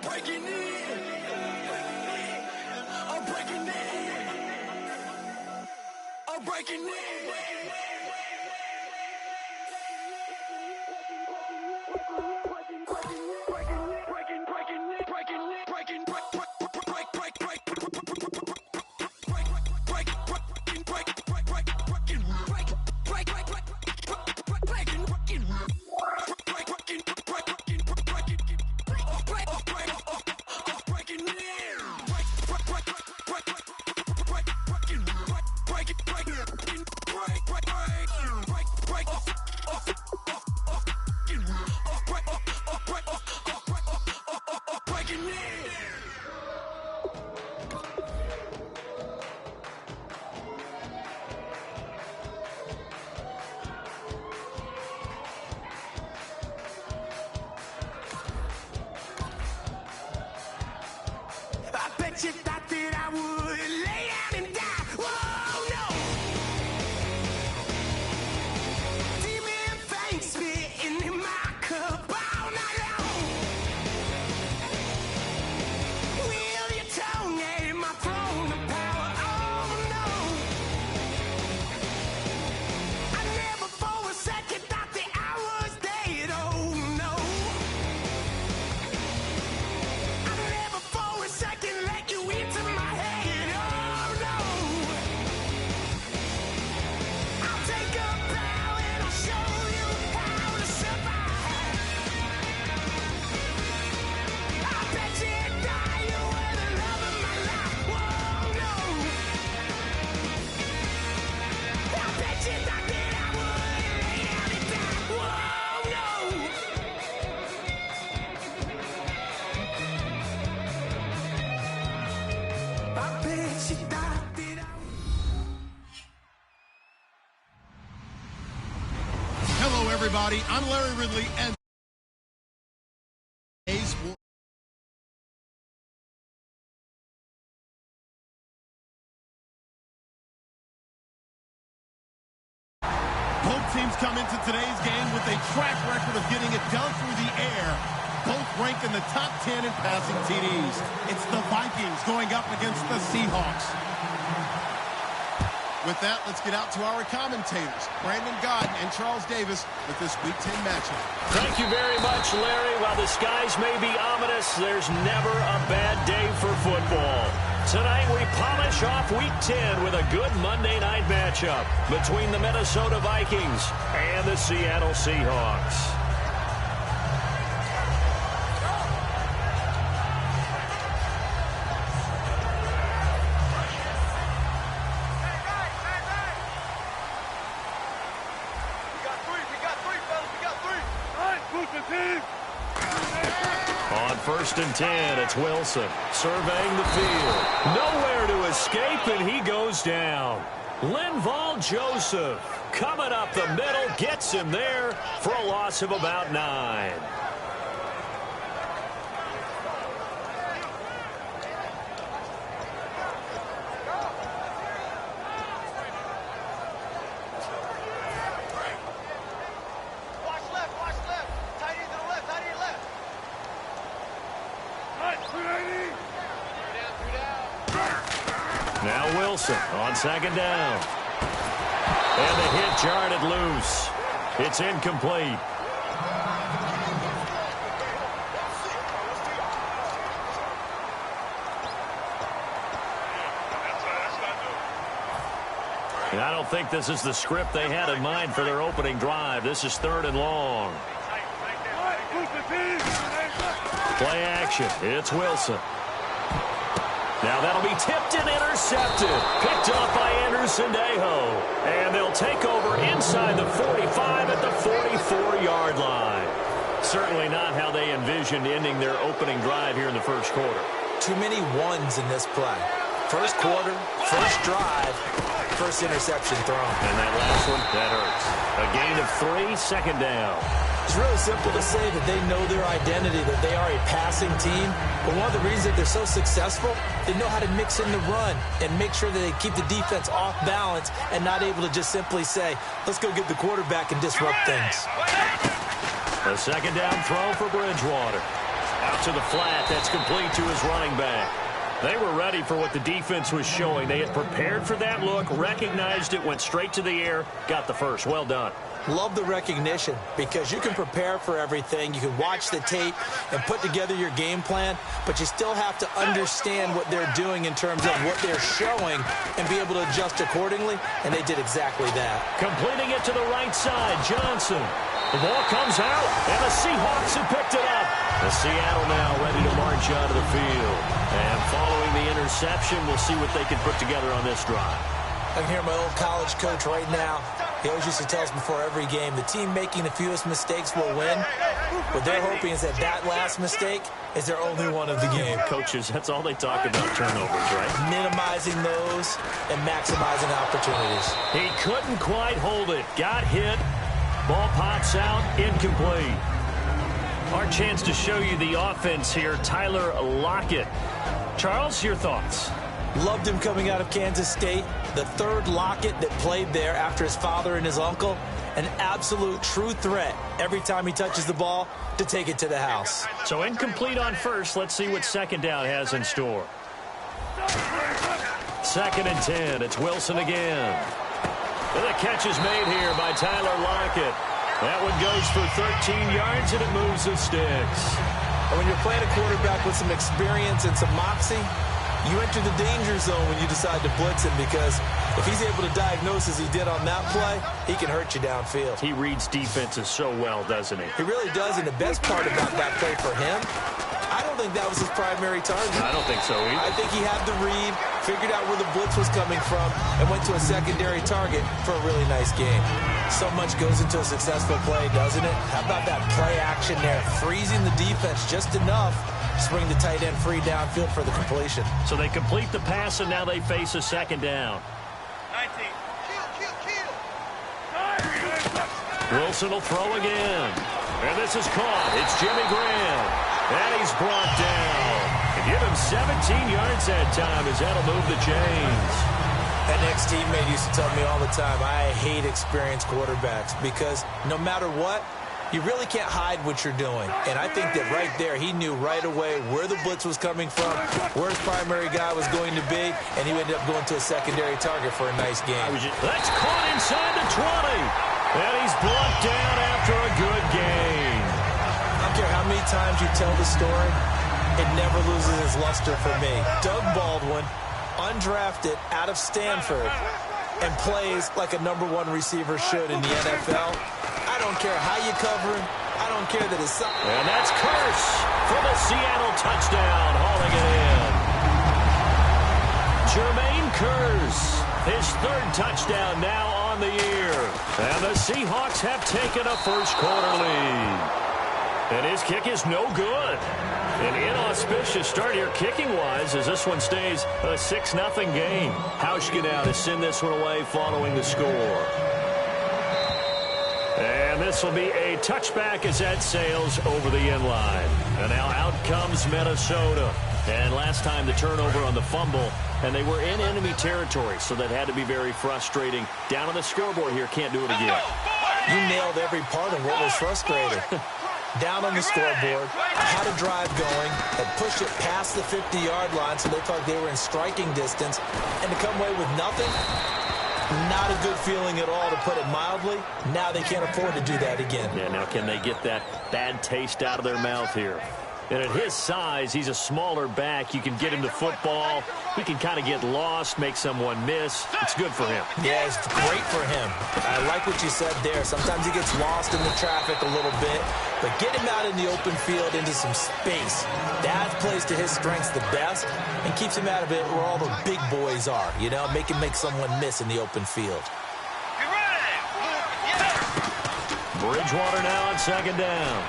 breaking in. I'm breaking in. I'm breaking in. You thought that I would lay down and die. Whoa, no. Demon fangs spitting in my cup all night long. Wheel your tongue at my throne of power. Oh, no. I never for a second thought that I was dead. Oh, no. I never for a second let you into my head, oh no. I'll take a bow and I'll show you how to survive. I bet you die, you were the love of my life, whoa no. I bet you thought that I would lay down and die, whoa no. I bet you thought that I Hello, everybody. I'm Larry Ridley, and both teams come into today's game with a track record of getting it done through the air. Both rank in the top 10 in passing TDs. It's the Vikings going up against the Seahawks. With that, let's get out to our commentators, Brandon Godden and Charles Davis, with this Week 10 matchup. Thank you very much, Larry. While the skies may be ominous, there's never a bad day for football. Tonight, we polish off Week 10 with a good Monday night matchup between the Minnesota Vikings and the Seattle Seahawks. On 1st and 10, it's Wilson surveying the field. Nowhere to escape, and he goes down. Linval Joseph coming up the middle, gets him there for a loss of about 9. Now Wilson on 2nd down. And the hit jarred it loose. It's incomplete. And I don't think this is the script they had in mind for their opening drive. This is 3rd and long. Play action. It's Wilson. Now that'll be tipped and intercepted. Picked off by Anderson-Dejo. And they'll take over inside the 45 at the 44-yard line. Certainly not how they envisioned ending their opening drive here in the first quarter. Too many ones in this play. First quarter, first drive, first interception thrown. And that last one, that hurts. A gain of 3, 2nd down. It's really simple to say that they know their identity, that they are a passing team. But one of the reasons that they're so successful, they know how to mix in the run and make sure that they keep the defense off balance and not able to just simply say, let's go get the quarterback and disrupt things. A 2nd down throw for Bridgewater. Out to the flat. That's complete to his running back. They were ready for what the defense was showing. They had prepared for that look, recognized it, went straight to the air, got the first. Well done. Love the recognition because you can prepare for everything. You can watch the tape and put together your game plan, but you still have to understand what they're doing in terms of what they're showing and be able to adjust accordingly, and they did exactly that. Completing it to the right side, Johnson. The ball comes out, and the Seahawks have picked it up. The Seattle now ready to march out of the field. And following the interception, we'll see what they can put together on this drive. I can hear my old college coach right now. He always used to tell us before every game, the team making the fewest mistakes will win. What they're hoping is that that last mistake is their only one of the game. Coaches, that's all they talk about, turnovers, right? Minimizing those and maximizing opportunities. He couldn't quite hold it. Got hit. Ball pops out. Incomplete. Our chance to show you the offense here, Tyler Lockett. Charles, your thoughts? Loved him coming out of Kansas State. The third Lockett that played there after his father and his uncle. An absolute true threat every time he touches the ball to take it to the house. So incomplete on first. Let's see what second down has in store. 2nd and 10. It's Wilson again. And the catch is made here by Tyler Lockett. That one goes for 13 yards, and it moves the sticks. And when you're playing a quarterback with some experience and some moxie, you enter the danger zone when you decide to blitz him, because if he's able to diagnose as he did on that play, he can hurt you downfield. He reads defenses so well, doesn't he? He really does, and the best part about that play for him, I don't think that was his primary target. I don't think so either. I think he had the read, figured out where the blitz was coming from, and went to a secondary target for a really nice game. So much goes into a successful play, doesn't it? How about that play action there, freezing the defense just enough to bring the tight end free downfield for the completion. So they complete the pass, and now they face a second down. 19. Wilson will throw again. And this is caught. It's Jimmy Graham. And he's brought down. And give him 17 yards that time as that'll move the chains. An ex-teammate used to tell me all the time, I hate experienced quarterbacks because no matter what, you really can't hide what you're doing. And I think that right there, he knew right away where the blitz was coming from, where his primary guy was going to be, and he ended up going to a secondary target for a nice game. That's caught inside the 20. And he's brought down after a good game. I don't care how many times you tell the story, it never loses its luster for me. Doug Baldwin, undrafted out of Stanford, and plays like a #1 receiver should in the NFL. I don't care how you cover him. I don't care that it's something. And that's Curse for the Seattle touchdown, hauling it in. Jermaine Curse, his 3rd touchdown now on the year. And the Seahawks have taken a first-quarter lead. And his kick is no good. An inauspicious start here kicking-wise as this one stays a 6-0 game. Hauschka to send this one away following the score. And this will be a touchback as that sails over the end line. And now out comes Minnesota. And last time the turnover on the fumble, and they were in enemy territory, so that had to be very frustrating. Down on the scoreboard here, can't do it again. You nailed every part of what was frustrating. Down on the scoreboard, had a drive going, had pushed it past the 50-yard line so they thought they were in striking distance, and to come away with nothing, not a good feeling at all, to put it mildly. Now they can't afford to do that again. Yeah, now can they get that bad taste out of their mouth here? And at his size, he's a smaller back. You can get him the football. He can kind of get lost, make someone miss. It's good for him. Yeah, it's great for him. I like what you said there. Sometimes he gets lost in the traffic a little bit, but get him out in the open field into some space. That plays to his strengths the best and keeps him out of it where all the big boys are, you know, make someone miss in the open field. Bridgewater now on 2nd down.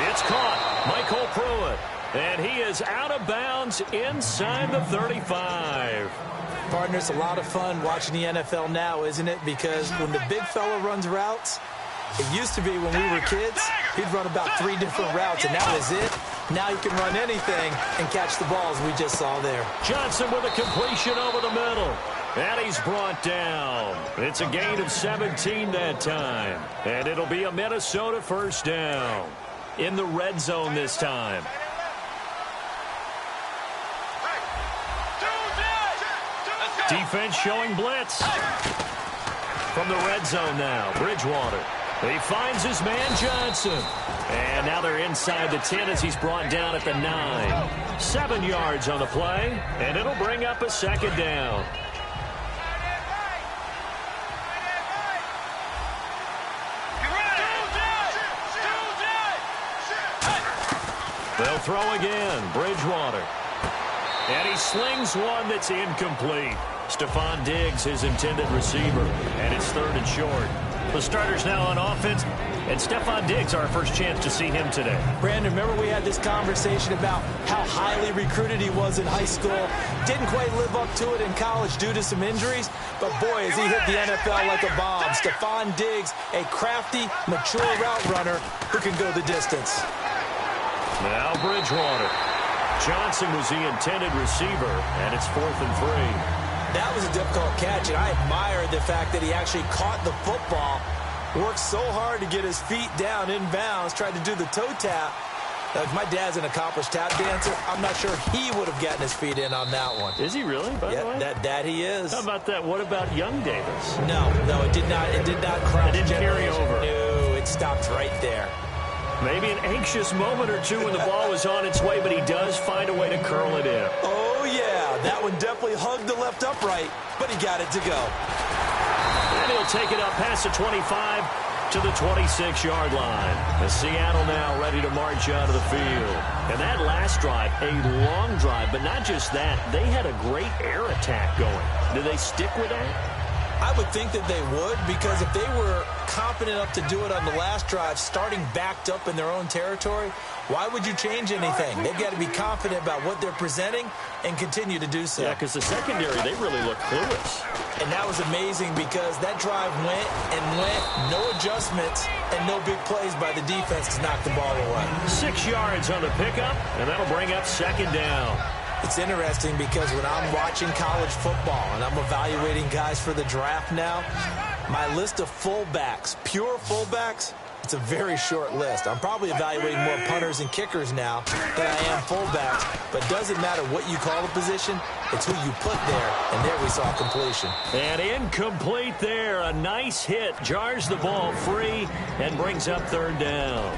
It's caught. Michael Pruitt. And he is out of bounds inside the 35. Partner, it's a lot of fun watching the NFL now, isn't it? Because when the big fella runs routes, it used to be when we were kids, he'd run about 3 different routes, and that was it. Now you can run anything and catch the balls we just saw there. Johnson with a completion over the middle. And he's brought down. It's a gain of 17 that time. And it'll be a Minnesota first down. In the red zone this time. Defense showing blitz. From the red zone now, Bridgewater. He finds his man Johnson. And now they're inside the 10 as he's brought down at the 9. 7 yards on the play, and it'll bring up a second down. They'll throw again, Bridgewater. And he slings one that's incomplete. Stephon Diggs, his intended receiver, and it's 3rd and short. The starters now on offense, and Stephon Diggs, our first chance to see him today. Brandon, remember we had this conversation about how highly recruited he was in high school. Didn't quite live up to it in college due to some injuries, but boy, has he hit the NFL like a bomb. Stephon Diggs, a crafty, mature route runner who can go the distance. Now Bridgewater. Johnson was the intended receiver, and it's 4th and 3. That was a difficult catch, and I admire the fact that he actually caught the football, worked so hard to get his feet down in bounds, tried to do the toe tap. Now, if my dad's an accomplished tap dancer, I'm not sure he would have gotten his feet in on that one. Is he really, by the way? That he is. How about that? What about young Davis? No, it did not. It did not cross. It didn't carry over. No, it stopped right there. Maybe an anxious moment or two when the ball was on its way, but he does find a way to curl it in. Oh, yeah. That one definitely hugged the left upright, but he got it to go. And he'll take it up past the 25 to the 26-yard line. The Seattle now ready to march out of the field. And that last drive, a long drive, but not just that. They had a great air attack going. Do they stick with that? I would think that they would, because if they were confident enough to do it on the last drive, starting backed up in their own territory, why would you change anything? They've got to be confident about what they're presenting and continue to do so. Yeah, because the secondary, they really look clueless. And that was amazing because that drive went and went, no adjustments, and no big plays by the defense to knock the ball away. 6 yards on the pickup, and that'll bring up 2nd down. It's interesting because when I'm watching college football and I'm evaluating guys for the draft now, my list of fullbacks, pure fullbacks, it's a very short list. I'm probably evaluating more punters and kickers now than I am fullbacks, but doesn't matter what you call the position, it's who you put there, and there we saw completion. And incomplete there. A nice hit, jars the ball free, and brings up 3rd down.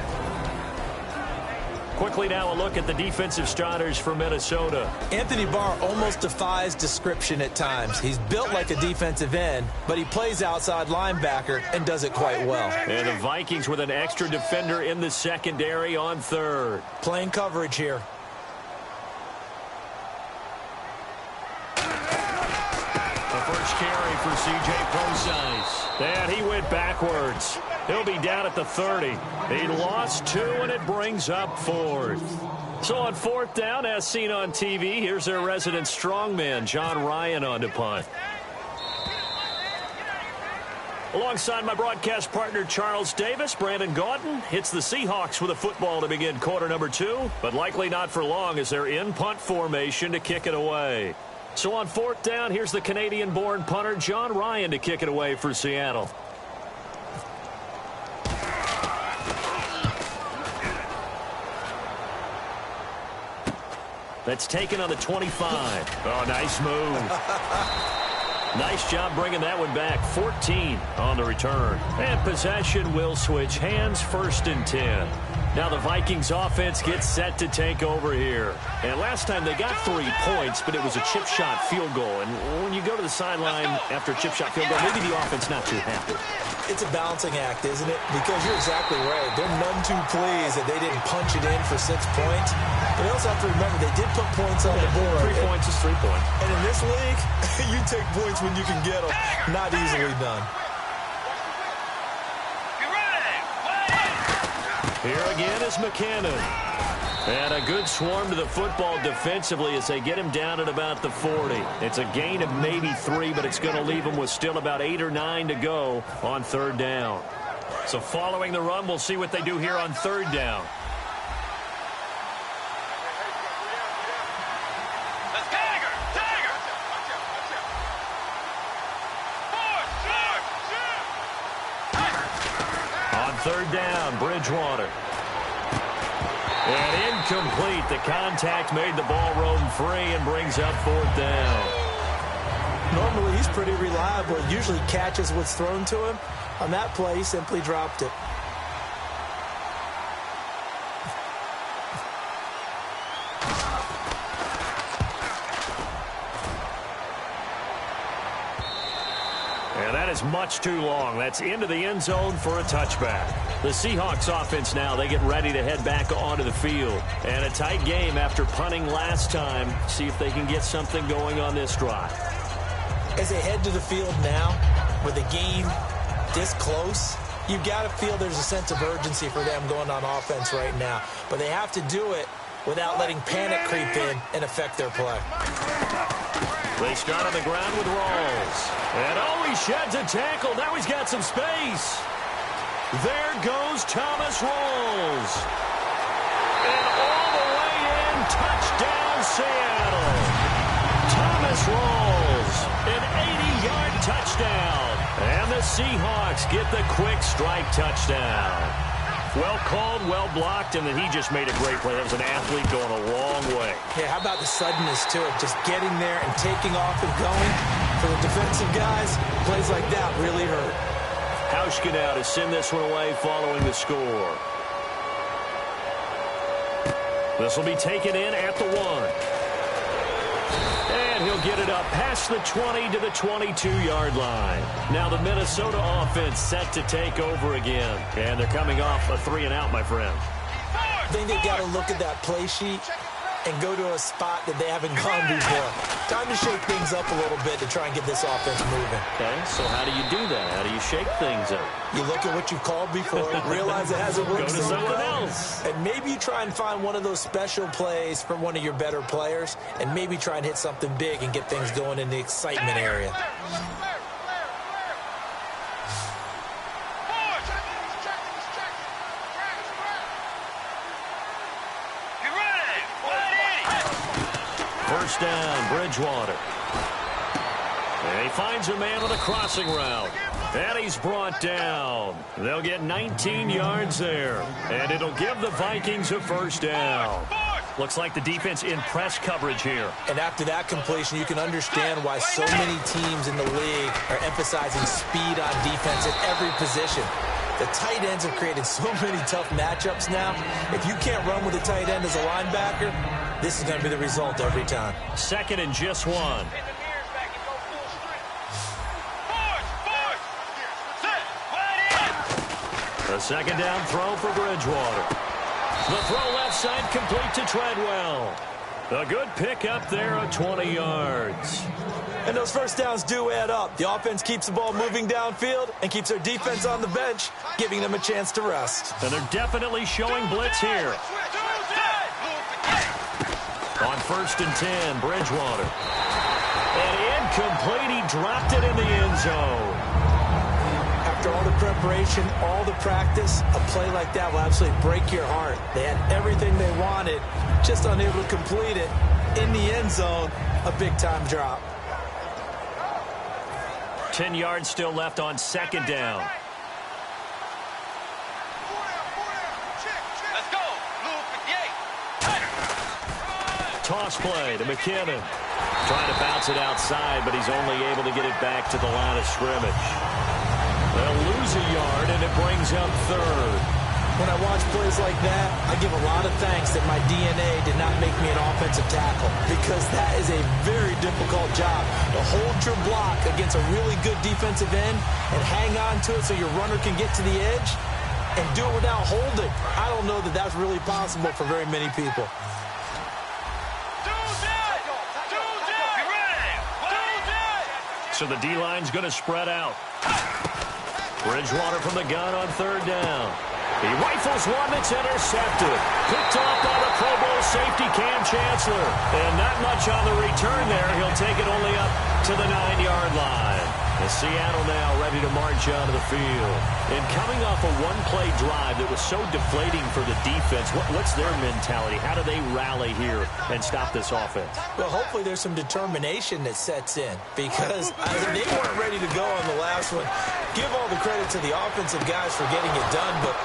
Quickly now a look at the defensive starters for Minnesota. Anthony Barr almost defies description at times. He's built like a defensive end, but he plays outside linebacker and does it quite well. And the Vikings with an extra defender in the secondary on 3rd. Playing coverage here. The first carry for C.J. Prosise. And he went backwards. He'll be down at the 30. He lost 2, and it brings up 4th. So on 4th down, as seen on TV, here's their resident strongman, John Ryan, on to punt. Alongside my broadcast partner, Charles Davis, Brandon Gaudin hits the Seahawks with a football to begin quarter number 2, but likely not for long as they're in punt formation to kick it away. So on 4th down, here's the Canadian-born punter, John Ryan, to kick it away for Seattle. That's taken on the 25. Oh, nice move. Nice job bringing that one back. 14 on the return. And possession will switch hands, 1st and 10. Now the Vikings offense gets set to take over here. And last time they got 3 points, but it was a chip shot field goal. And when you go to the sideline after a chip shot field goal, maybe the offense not too happy. It's a balancing act, isn't it? Because you're exactly right. They're none too pleased that they didn't punch it in for 6 points. But you also have to remember they did put points on the board. 3 points is 3 points. And in this league, you take points when you can get them. Not easily done. Here again is McKinnon. And a good swarm to the football defensively as they get him down at about the 40. It's a gain of maybe 3, but it's going to leave him with still about 8 or 9 to go on 3rd down. So following the run, we'll see what they do here on 3rd down. On 3rd down, Bridgewater. And incomplete. The contact made the ball roam free and brings up 4th down. Normally, he's pretty reliable. Usually catches what's thrown to him. On that play, he simply dropped it. And that is much too long. That's into the end zone for a touchback. The Seahawks offense now, they get ready to head back onto the field. And a tight game after punting last time. See if they can get something going on this drive. As they head to the field now, with the game this close, you've got to feel there's a sense of urgency for them going on offense right now. But they have to do it without letting panic creep in and affect their play. They start on the ground with Rawls. And oh, he sheds a tackle. Now he's got some space. There goes Thomas Rawls. And all the way in, touchdown Seattle. Thomas Rawls, an 80-yard touchdown. And the Seahawks get the quick strike touchdown. Well called, well blocked, and then he just made a great play. That was an athlete going a long way. Yeah, how about the suddenness to it? Just getting there and taking off and going. For the defensive guys, plays like that really hurt. Hauschka now to send this one away following the score. This will be taken in at the 1. And he'll get it up past the 20 to the 22-yard line. Now the Minnesota offense set to take over again. And they're coming off a 3-and-out, my friend. I think they've got to look at that play sheet and go to a spot that they haven't gone before. Time to shake things up a little bit to try and get this offense moving. Okay, so how do you do that? How do you shake things up? You look at what you've called before, realize it hasn't worked Go to so something well, else. and maybe you try and find one of those special plays from one of your better players, and maybe try and hit something big and get things going in the excitement area. First down, Bridgewater. And he finds a man with a crossing route. And he's brought down. They'll get 19 yards there. And it'll give the Vikings a first down. Looks like the defense in press coverage here. And after that completion, you can understand why so many teams in the league are emphasizing speed on defense at every position. The tight ends have created so many tough matchups now. If you can't run with a tight end as a linebacker, this is going to be the result every time. Second and just 1. The second down throw for Bridgewater. The throw left side complete to Treadwell. A good pick up there at 20 yards. And those first downs do add up. The offense keeps the ball moving downfield and keeps their defense on the bench, giving them a chance to rest. And they're definitely showing blitz here. On first and 10, Bridgewater. And incomplete, he dropped it in the end zone. After all the preparation, all the practice, a play like that will absolutely break your heart. They had everything they wanted, just unable to complete it. In the end zone, a big-time drop. 10 yards still left on second down. Toss play to McKinnon. Trying to bounce it outside, but he's only able to get it back to the line of scrimmage. They'll lose a yard, and it brings up third. When I watch plays like that, I give a lot of thanks that my DNA did not make me an offensive tackle, because that is a very difficult job to hold your block against a really good defensive end and hang on to it so your runner can get to the edge and do it without holding. I don't know that that's really possible for very many people. So the D-line's going to spread out. Bridgewater from the gun on third down. He rifles one that's intercepted. Picked off by the Pro Bowl safety Cam Chancellor. And not much on the return there. He'll take it only up to the 9-yard line. And Seattle now ready to march onto the field. And coming off a one-play drive that was so deflating for the defense, what's their mentality? How do they rally here and stop this offense? Well, hopefully there's some determination that sets in, because they weren't ready to go on the last one. Give all the credit to the offensive guys for getting it done, but...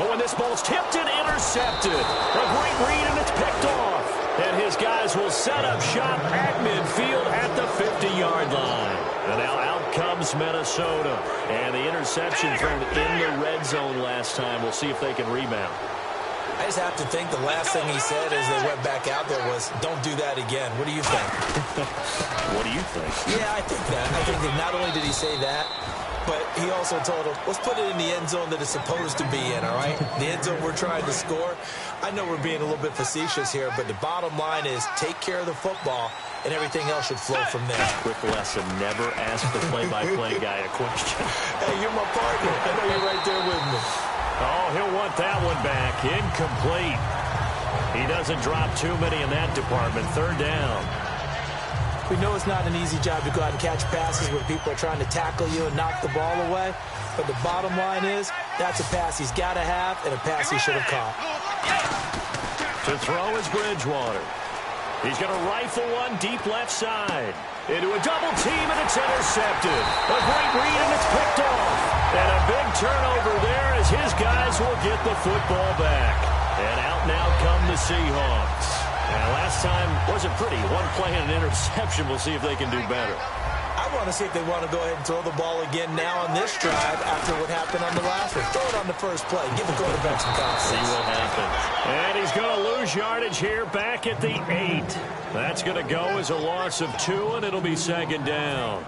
Oh, and this ball's tipped and intercepted. A great read, and it's picked off. And his guys will set up shop at midfield at the 50-yard line. And now out comes Minnesota. And the interception thrown in the red zone last time. We'll see if they can rebound. I just have to think the last thing he said as they went back out there was, don't do that again. What do you think? What do you think? Yeah, I think that. I think that not only did he say that, but he also told him, let's put it in the end zone that it's supposed to be in, all right? The end zone we're trying to score. I know we're being a little bit facetious here, but the bottom line is take care of the football, and everything else should flow from there. Quick lesson, never ask the play-by-play guy a question. Hey, you're my partner. I know you're right there with me. Oh, he'll want that one back. Incomplete. He doesn't drop too many in that department. Third down. We know it's not an easy job to go out and catch passes when people are trying to tackle you and knock the ball away. But the bottom line is, that's a pass he's got to have and a pass he should have caught. To throw is Bridgewater. He's going to rifle one deep left side. Into a double team, and it's intercepted. A great read, and it's picked off. And a big turnover there as his guys will get the football back. And out now come the Seahawks. And last time wasn't pretty. One play and an interception. We'll see if they can do better. I want to see if they want to go ahead and throw the ball again now on this drive after what happened on the last one. Throw it on the first play. Give the quarterback some confidence. See what happens. And he's going to lose yardage here back at the 8. That's going to go as a loss of 2, and it'll be second down.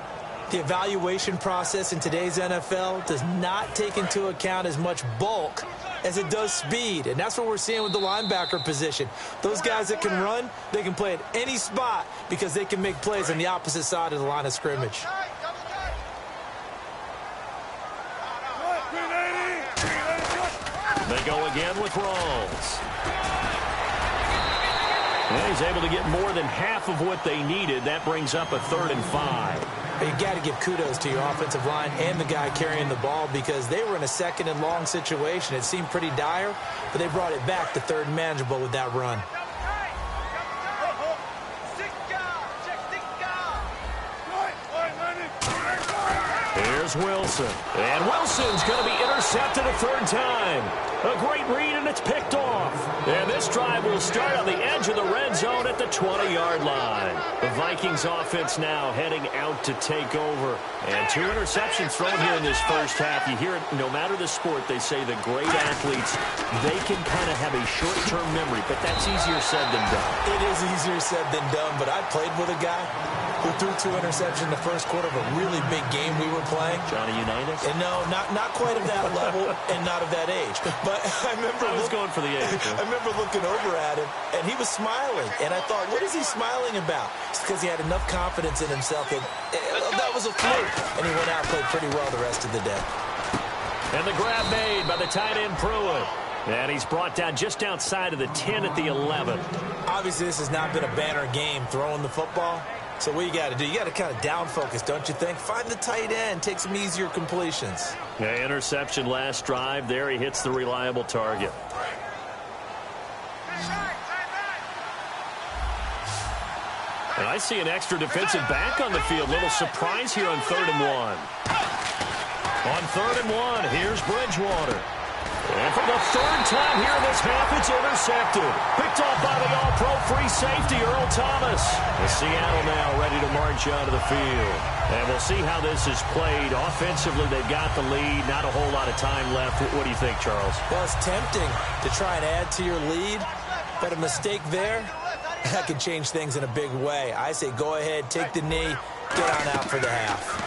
The evaluation process in today's NFL does not take into account as much bulk as it does speed, and that's what we're seeing with the linebacker position. Those guys that can run, they can play at any spot because they can make plays on the opposite side of the line of scrimmage. They go again with Rawls. And he's able to get more than half of what they needed. That brings up a 3rd and 5. You got to give kudos to your offensive line and the guy carrying the ball because they were in a 2nd and long situation. It seemed pretty dire, but they brought it back to 3rd and manageable with that run. Here's Wilson. And Wilson's going to be intercepted a 3rd time. A great read, and it's picked off. And this drive will start on the edge of the red zone at the 20-yard line. The Vikings offense now heading out to take over. And 2 interceptions thrown here in this first half. You hear it, no matter the sport, they say the great athletes, they can kind of have a short-term memory, but that's easier said than done. It is easier said than done, but I played with a guy who threw 2 interceptions in the first quarter of a really big game we were playing. Johnny Unitas? And no, not quite of that level and not of that age. But I remember I was going for the age. I remember looking over at him, and he was smiling. And I thought, what is he smiling about? It's because he had enough confidence in himself that that was a fluke. And he went out and played pretty well the rest of the day. And the grab made by the tight end Pruitt. And he's brought down just outside of the 10 at the 11. Obviously, this has not been a banner game throwing the football. So what you got to do, you got to kind of down focus, don't you think? Find the tight end, take some easier completions. Yeah, interception last drive. There he hits the reliable target. And I see an extra defensive back on the field. Little surprise here on 3rd and 1. On 3rd and 1, here's Bridgewater. And for the 3rd time here in this half, it's intercepted. Picked off by the all-pro free safety, Earl Thomas. And Seattle now ready to march onto the field. And we'll see how this is played. Offensively, they've got the lead. Not a whole lot of time left. What do you think, Charles? Well, it's tempting to try and add to your lead, but a mistake there, that could change things in a big way. I say go ahead, take the knee, get on out for the half.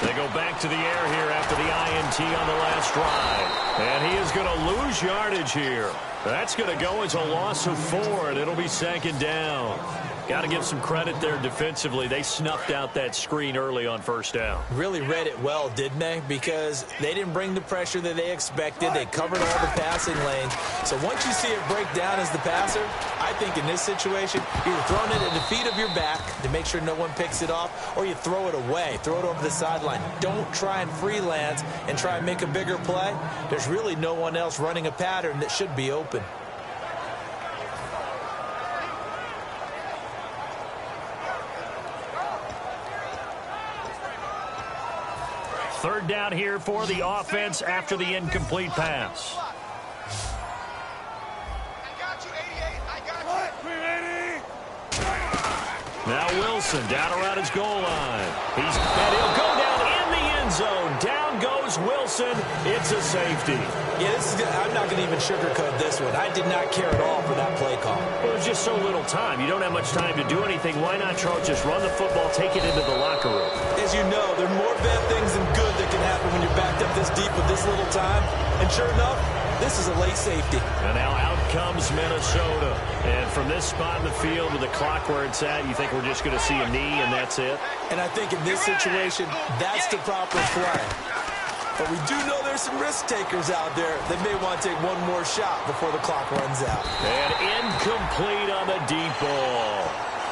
They go back to the air here after the INT on the last drive. And he is going to lose yardage here. That's going to go as a loss of 4, and it'll be second down. Got to give some credit there defensively. They snuffed out that screen early on first down. Really read it well, didn't they? Because they didn't bring the pressure that they expected. They covered all the passing lanes. So once you see it break down as the passer, I think in this situation, you're throwing it at the feet of your back to make sure no one picks it off, or you throw it away, throw it over the sideline. Don't try and freelance and try and make a bigger play. There's really no one else running a pattern that should be open. Third down here for the offense after the incomplete pass. I got you, 88. I got you. Now Wilson down around his goal line. And he'll go down in the end zone. Down goes Wilson. It's a safety. Yeah, I'm not going to even sugarcoat this one. I did not care at all for that play call. Well, there's just so little time. You don't have much time to do anything. Why not, Charles, just run the football, take it into the locker room? As you know, there are more bad things than good that can happen when you're backed up this deep with this little time. And sure enough, this is a late safety. And now out comes Minnesota. And from this spot in the field with the clock where it's at, you think we're just going to see a knee and that's it? And I think in this situation, that's the proper play. But we do know there's some risk takers out there that may want to take one more shot before the clock runs out. And incomplete on the deep ball.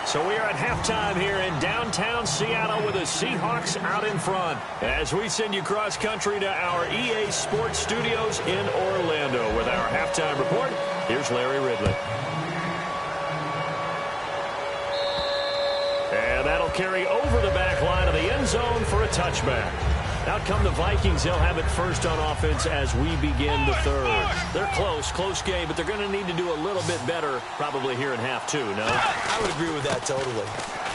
So we are at halftime here in downtown Seattle with the Seahawks out in front. As we send you cross-country to our EA Sports Studios in Orlando with our halftime report, here's Larry Ridley. And that'll carry over the back line of the end zone for a touchback. Out come the Vikings. They'll have it first on offense as we begin the third. They're close game, but they're going to need to do a little bit better probably here in half two, no? I would agree with that totally.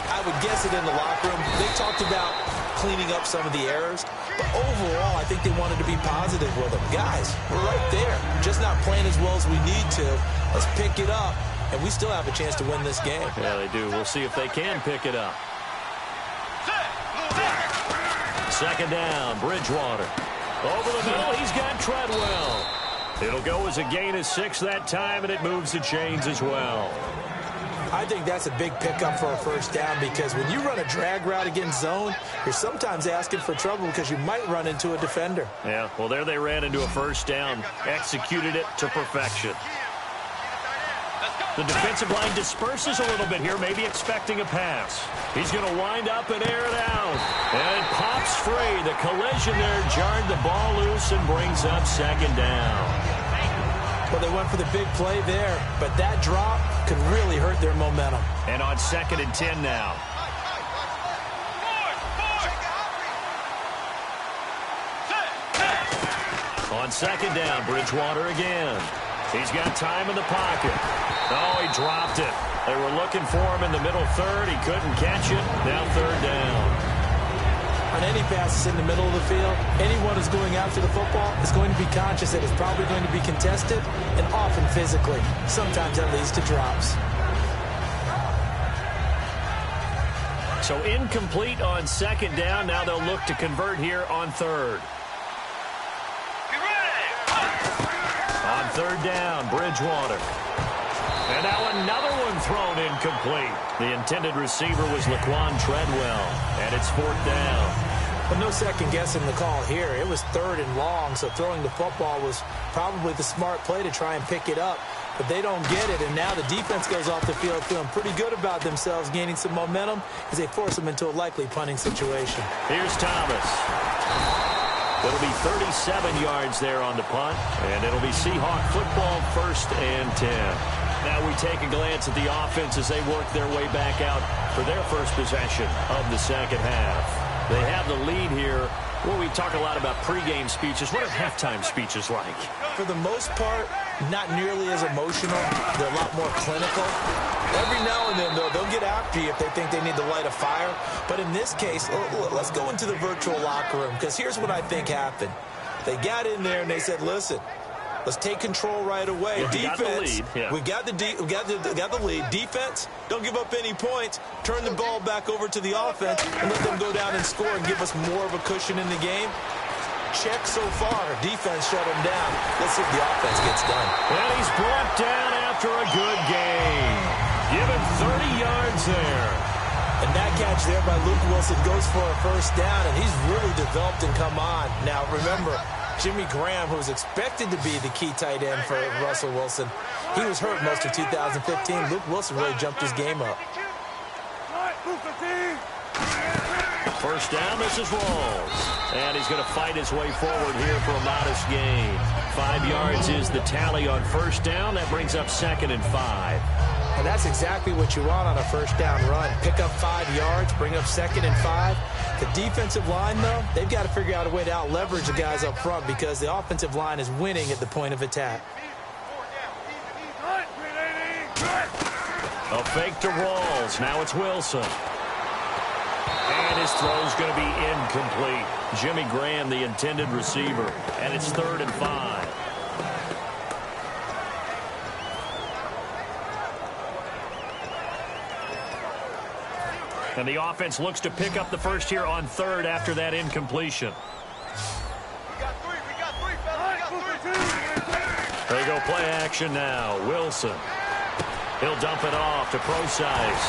I would guess it in the locker room. They talked about cleaning up some of the errors, but overall, I think they wanted to be positive with them. Guys, we're right there. Just not playing as well as we need to. Let's pick it up, and we still have a chance to win this game. Yeah, they do. We'll see if they can pick it up. Second down, Bridgewater. Over the middle, he's got Treadwell. It'll go as a gain of 6 that time, and it moves the chains as well. I think that's a big pickup for a first down because when you run a drag route against zone, you're sometimes asking for trouble because you might run into a defender. Yeah, well, there they ran into a first down, executed it to perfection. The defensive line disperses a little bit here, maybe expecting a pass. He's going to wind up and air it out. And it pops free. The collision there jarred the ball loose and brings up second down. Well, they went for the big play there, but that drop could really hurt their momentum. And on 2nd and 10 now. On 2nd down, Bridgewater again. He's got time in the pocket. Oh, he dropped it. They were looking for him in the middle third. He couldn't catch it. Now 3rd down. On any passes in the middle of the field, anyone who's going after the football is going to be conscious that it's probably going to be contested and often physically. Sometimes that leads to drops. So incomplete on 2nd down. Now they'll look to convert here on 3rd. On 3rd down, Bridgewater. And now another one thrown incomplete. The intended receiver was Laquan Treadwell. And it's 4th down. But no second guessing the call here. It was 3rd and long, so throwing the football was probably the smart play to try and pick it up. But they don't get it, and now the defense goes off the field feeling pretty good about themselves, gaining some momentum as they force them into a likely punting situation. Here's Thomas. It'll be 37 yards there on the punt, and it'll be Seahawk football 1st and 10. Now we take a glance at the offense as they work their way back out for their first possession of the second half. They have the lead here. Well, we talk a lot about pregame speeches. What are halftime speeches like? For the most part, not nearly as emotional. They're a lot more clinical. Every now and then, though, they'll get after you if they think they need to light a fire. But in this case, let's go into the virtual locker room, because here's what I think happened. They got in there and they said, listen, let's take control right away. Yeah, Defense, we got the lead. Defense, don't give up any points. Turn the ball back over to the offense and let them go down and score and give us more of a cushion in the game. Check so far. Defense shut him down. Let's see if the offense gets done. And he's brought down after a good game. Give him 30 yards there. And that catch there by Luke Wilson goes for a first down, and he's really developed and come on. Now, remember, Jimmy Graham, who was expected to be the key tight end for Russell Wilson, he was hurt most of 2015. Luke Wilson really jumped his game up. First down, this is Rawls. And he's going to fight his way forward here for a modest gain. 5 yards is the tally on first down. That brings up 2nd and 5. And that's exactly what you want on a first down run. Pick up 5 yards, bring up 2nd and 5. The defensive line, though, they've got to figure out a way to out-leverage the guys up front because the offensive line is winning at the point of attack. A fake to Rawls. Now it's Wilson. And his throw's going to be incomplete. Jimmy Graham, the intended receiver. And it's 3rd and 5. And the offense looks to pick up the first here on 3rd after that incompletion. There you go, play action now. Wilson. He'll dump it off to Procise.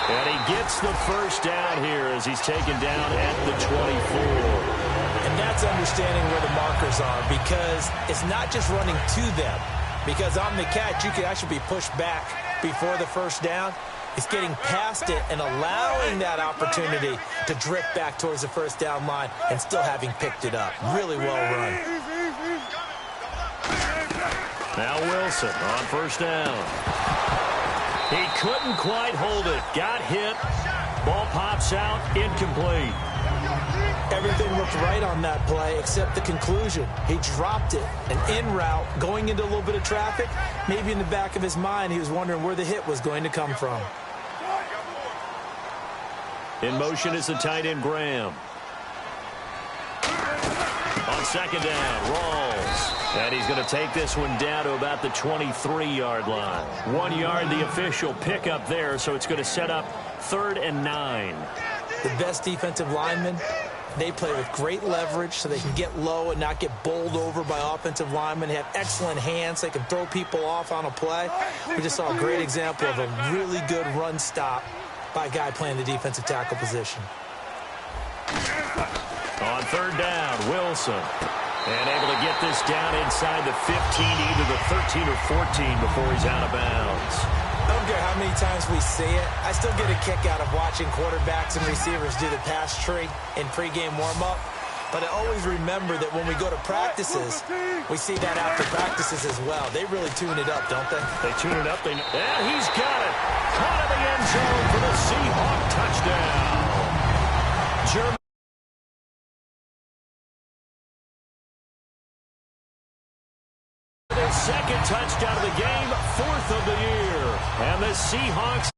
And he gets the first down here as he's taken down at the 24. And that's understanding where the markers are, because it's not just running to them. Because on the catch, you could actually be pushed back before the first down. It's getting past it and allowing that opportunity to drift back towards the first down line and still having picked it up. Really well run. Now Wilson on first down. He couldn't quite hold it. Got hit. Ball pops out. Incomplete. Everything looked right on that play except the conclusion. He dropped it. An en route going into a little bit of traffic. Maybe in the back of his mind he was wondering where the hit was going to come from. In motion is the tight end Graham. On second down, Rawls. And he's going to take this one down to about the 23-yard line. 1 yard, the official pickup there, so it's going to set up 3rd and 9. The best defensive linemen, they play with great leverage so they can get low and not get bowled over by offensive linemen. They have excellent hands. They can throw people off on a play. We just saw a great example of a really good run stop by a guy playing the defensive tackle position. On 3rd down, Wilson. And able to get this down inside the 15, either the 13 or 14 before he's out of bounds. I don't care how many times we see it. I still get a kick out of watching quarterbacks and receivers do the pass tree in pregame warm-up. But I always remember that when we go to practices, we see that after practices as well. They really tune it up, don't they? They tune it up. And he's got it. Caught in the end zone for the Seahawk touchdown. Second touchdown of the game, 4th of the year. And the Seahawks